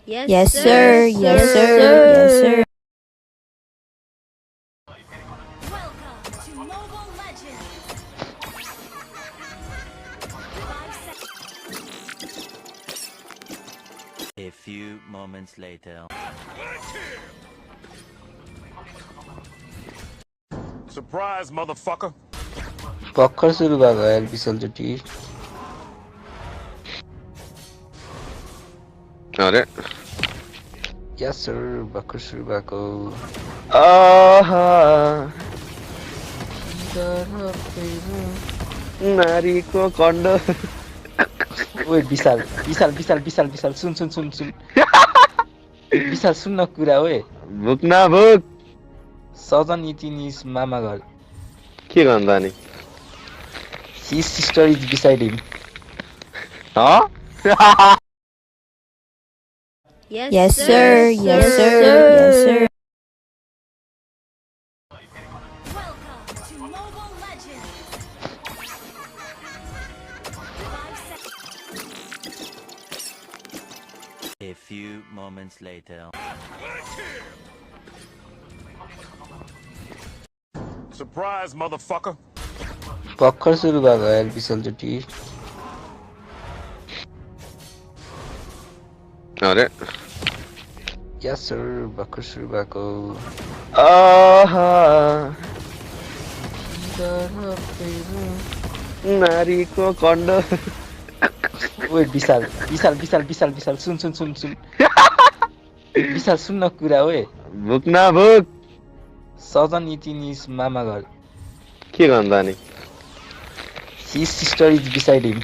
Yes, sir. Yes, sir. Yes, sir. Welcome to Mobile Legends! 5 seconds. A few moments later. Surprise, motherfucker. भर्खर सुरु भएको LP सोल्जरटी अरे यस sir भर्खर सुरु भएको नारीको कण्ड ओए विशाल विशाल विशाल विशाल विशाल सुन सुन सुन सुन विशाल सुन्न कुरा ओए भुक न भुक सजन इटिनिस मामा घर के गर्नु त नि His sister is beside him. Yes, sir. Yes, sir. Yes, sir. Welcome to Mobile Legends! 5 seconds. A few moments later. Surprise, motherfucker. भर्खर सुरु भएको एलपी सोल्जरटी अरे यस सर भर्खर सुरु भएको नारीको कण्ड ओए विशाल विशाल विशाल विशाल विशाल सुन सुन सुन सुन विशाल सुन्न कुरा ओए भुक न भुक सजन इटिनिस मामा घर के गर्नु त नि His sister is beside him.